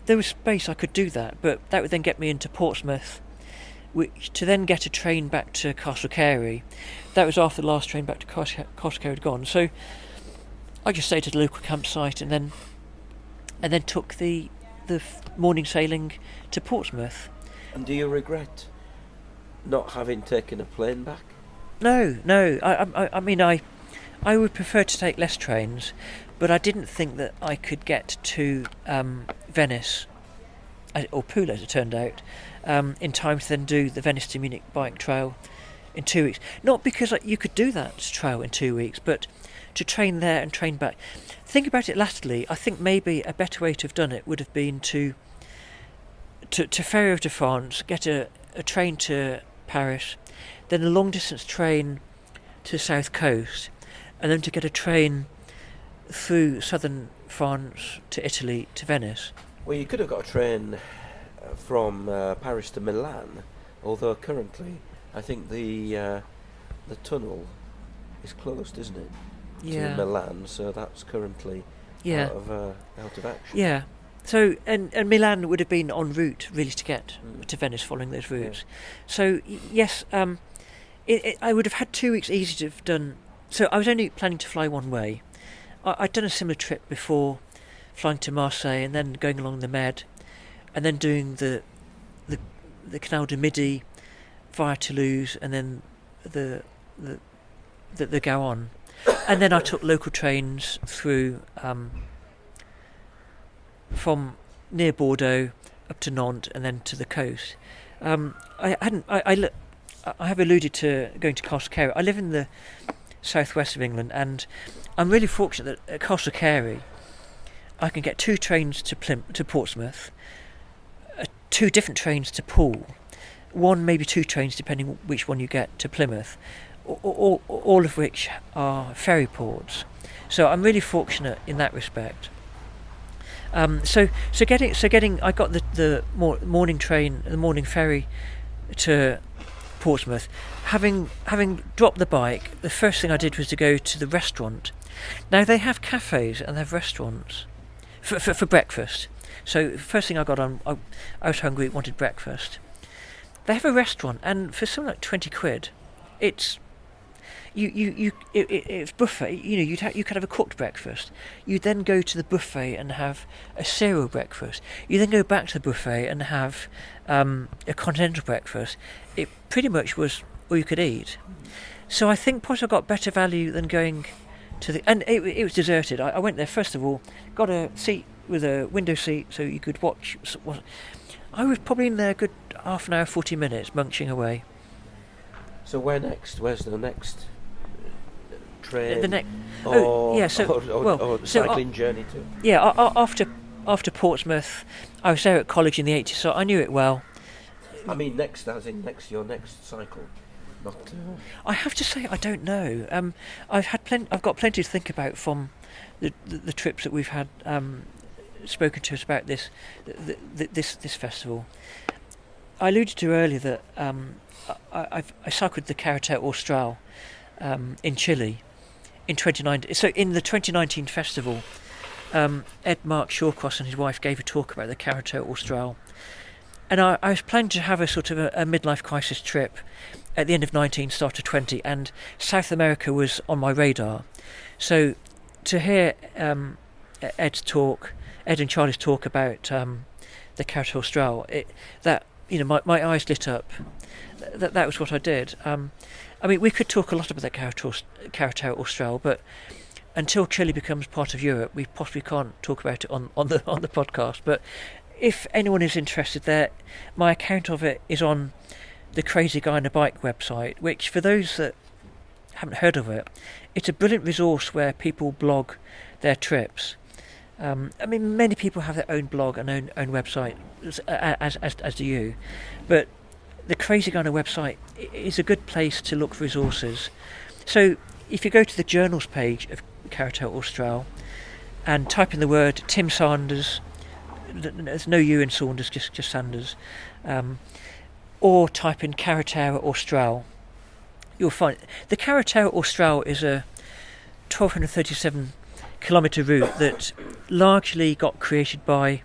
There was space I could do that, but that would then get me into Portsmouth, to then get a train back to Castle Carey. That was after the last train back to Castle Carey had gone. So I just stayed at a local campsite and then took the morning sailing to Portsmouth. And do you regret not having taken a plane back? No. I mean, I would prefer to take less trains, but I didn't think that I could get to Venice, or Poole as it turned out, in time to then do the Venice to Munich bike trail in 2 weeks. Not because you could do that trail in 2 weeks, but to train there and train back. Think about it latterly. I think maybe a better way to have done it would have been to ferry over to France, get a train to Paris, then a long distance train to the south coast, and then to get a train through southern France to Italy to Venice. Well, you could have got a train from Paris to Milan, although currently I think the tunnel is closed, isn't it? Yeah. To Milan, so that's currently out of action. Yeah. So and Milan would have been en route really to get to Venice following those routes. Yeah. So yes, I would have had 2 weeks easy to have done. So I was only planning to fly one way. I'd done a similar trip before flying to Marseille, and then going along the Med, and then doing the Canal du Midi via Toulouse, and then the Garonne, and then I took local trains through from near Bordeaux up to Nantes, and then to the coast. I have alluded to going to Castle Carey. I live in the southwest of England, and I'm really fortunate that at Castle Carey I can get 2 trains to Portsmouth, 2 different trains to Poole, 1 maybe 2 trains depending which one you get to Plymouth, all of which are ferry ports. So I'm really fortunate in that respect. So getting I got the morning train, the morning ferry to Portsmouth. Having dropped the bike, the first thing I did was to go to the restaurant. Now they have cafes and they have restaurants for breakfast. So first thing I got on, I was hungry, wanted breakfast. They have a restaurant, and for something like 20 quid, it's it's buffet. You could have a cooked breakfast. You then go to the buffet and have a cereal breakfast. You then go back to the buffet and have a continental breakfast. It pretty much was all you could eat. So I think possibly I got better value than going to the... And it was deserted. I went there, first of all, got a seat with a window seat so you could watch. I was probably in there a good half an hour, 40 minutes, munching away. So where next? Where's the next train? Cycling journey to? Yeah, after Portsmouth, I was there at college in the 80s, so I knew it well. I mean, your next cycle. Not. I have to say, I don't know. I've got plenty to think about from the trips that we've had. Spoken to us about this festival. I alluded to earlier that I cycled the Carretera Austral in Chile in 2019. So in the 2019 festival, Ed Mark Shawcross and his wife gave a talk about the Carretera Austral, and I was planning to have a sort of a midlife crisis trip at the end of 19, start of 20, and South America was on my radar. So to hear Ed and Charlie's talk about the Carretera Austral, my eyes lit up. That was what I did. I mean, we could talk a lot about the Carretera Austral, but until Chile becomes part of Europe, we possibly can't talk about it on the podcast. But if anyone is interested, there, my account of it is on the Crazy Guy on a Bike website, which, for those that haven't heard of it, it's a brilliant resource where people blog their trips. I mean, many people have their own blog and own website, as do you, but the Crazy Guy on a website is a good place to look for resources. So if you go to the journals page of Carretera Austral and type in the word Tim Sanders, there's no U in Saunders, just Sanders, or type in Carretera Austral, you'll find the Carretera Austral is a 1,237 kilometre route that largely got created by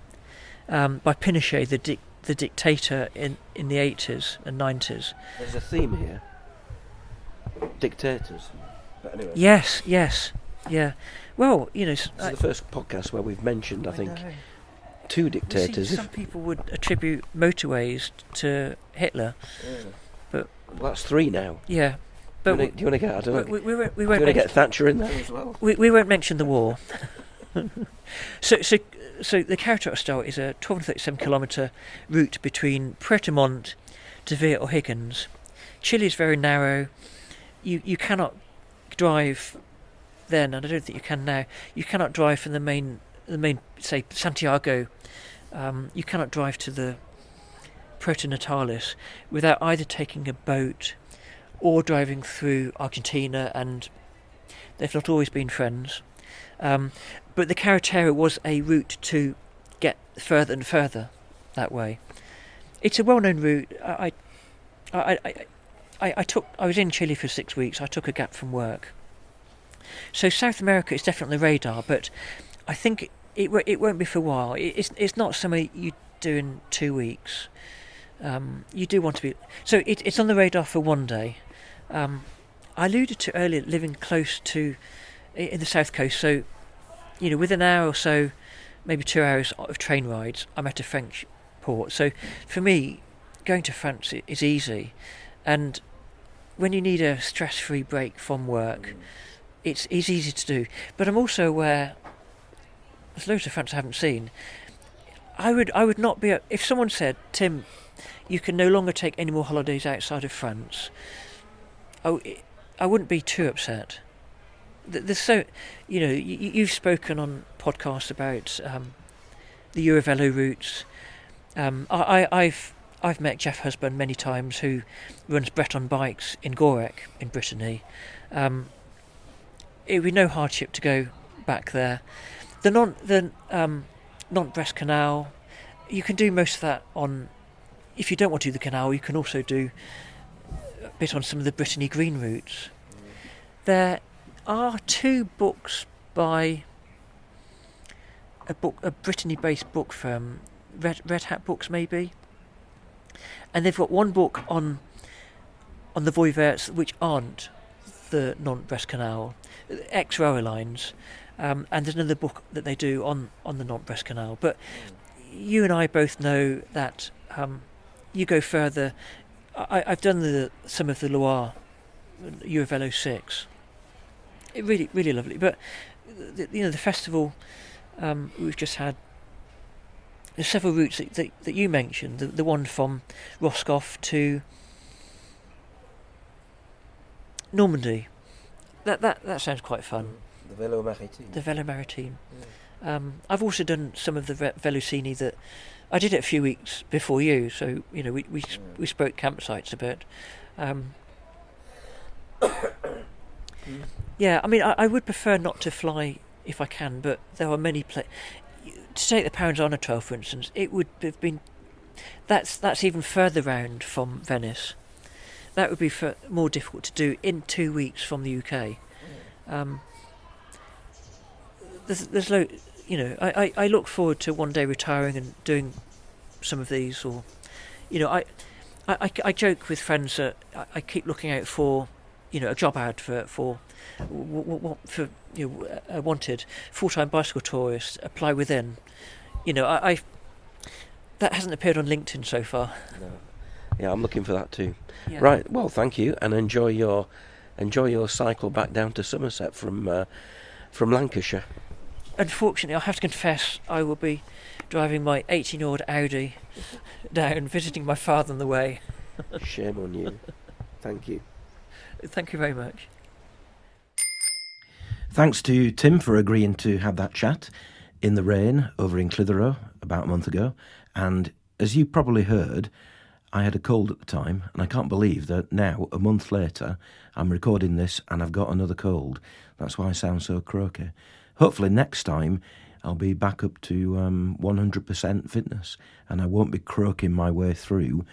Pinochet, the dictator in the 80s and 90s. There's a theme here. Dictators. But anyway. Yes, yeah. Well, this is the first podcast where we've mentioned, I think, 2 dictators. Some people would attribute motorways to Hitler, but that's 3 now. Yeah. But do you want to get? I don't know. We won't do you want to get Thatcher in there as well? We won't mention the war. So the Carretera Austral is a 1237 kilometre route between Puerto Montt, Devere or Higgins. Chile is very narrow. You cannot drive then, and I don't think you can now. You cannot drive from the main say Santiago. You cannot drive to the Puerto Natales without either taking a boat or driving through Argentina, and they've not always been friends. But the Carretera was a route to get further and further that way. It's a well-known route. I was in Chile for 6 weeks. I took a gap from work. So South America is definitely on the radar, but I think it won't be for a while. It's not something you do in 2 weeks. You do want to be... So it's on the radar for one day. I alluded to earlier living close to... in the south coast, so within an hour or so maybe 2 hours of train rides, I'm at a French port. So for me, going to France is easy. And when you need a stress-free break from work, it's easy to do. But I'm also aware there's loads of France I haven't seen. I would not be... If someone said, Tim, you can no longer take any more holidays outside of France, I wouldn't be too upset. There's so... you've spoken on podcasts about the Eurovelo routes. I've met Jeff Husband many times, who runs Breton Bikes in Gorec in Brittany. It would be no hardship to go back there. The Nantes-Brest Canal, you can do most of that on... If you don't want to do the canal, you can also do a bit on some of the Brittany Green routes. There are 2 books by a Brittany-based book firm, Red Hat Books maybe, and they've got one book on the Voies Verts which aren't the Nantes-Brest Canal, ex-railway lines, and there's another book that they do on the Nantes-Brest Canal. But you and I both know that you go further. I've done some of the Loire Eurovelo 6. It really lovely. But the festival we've just had. There's several routes that you mentioned. The one from Roscoff to Normandy. That sounds quite fun. The Vélo Maritime. The Vélo Maritime. I've also done some of the Velocini that I did it a few weeks before you. So we spoke campsites a bit. Yeah, I mean I would prefer not to fly if I can, but there are many places. To take the Parenzana Trail, for instance, it would have been... That's even further round from Venice. That would be more difficult to do in 2 weeks from the UK. There's I look forward to one day retiring and doing some of these, or I joke with friends that I keep looking out for a job advert for a wanted full-time bicycle tourist, apply within. I that hasn't appeared on LinkedIn so far. No. Yeah, I'm looking for that too. Yeah. Right, well, thank you, and enjoy your cycle back down to Somerset from Lancashire. Unfortunately, I have to confess, I will be driving my 18-year-old Audi down, visiting my father on the way. Shame on you. Thank you. Thank you very much. Thanks to Tim for agreeing to have that chat in the rain over in Clitheroe about a month ago. And as you probably heard, I had a cold at the time, and I can't believe that now, a month later, I'm recording this and I've got another cold. That's why I sound so croaky. Hopefully next time I'll be back up to 100% fitness, and I won't be croaking my way through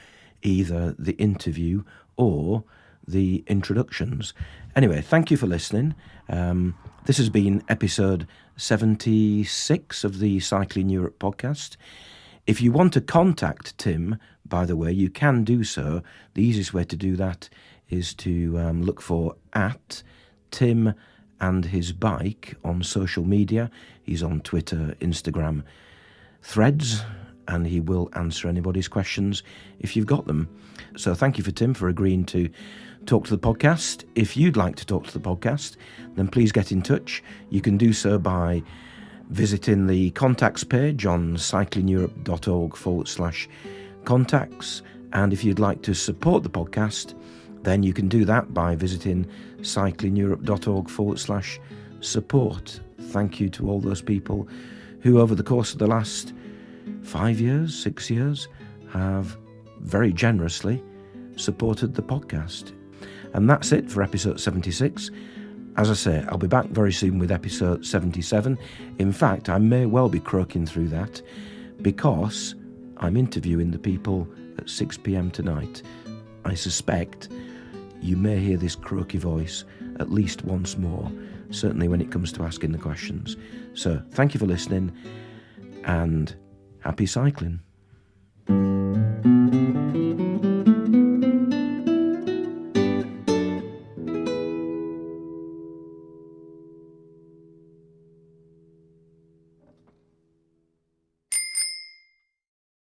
either the interview or the introductions. Anyway, thank you for listening. This has been episode 76 of the Cycling Europe podcast. If you want to contact Tim, by the way, you can do so. The easiest way to do that is to look for @Tim and his bike on social media. He's on Twitter, Instagram, Threads, and he will answer anybody's questions if you've got them. So thank you for Tim for agreeing to talk to the podcast. If you'd like to talk to the podcast, then please get in touch. You can do so by visiting the contacts page on cyclingeurope.org/contacts. And if you'd like to support the podcast, then you can do that by visiting cyclingeurope.org/support. Thank you to all those people who over the course of the last 5 years, 6 years, have very generously supported the podcast. And that's it for episode 76. As I say, I'll be back very soon with episode 77. In fact, I may well be croaking through that because I'm interviewing the people at 6 p.m. tonight. I suspect you may hear this croaky voice at least once more, certainly when it comes to asking the questions. So thank you for listening, and happy cycling.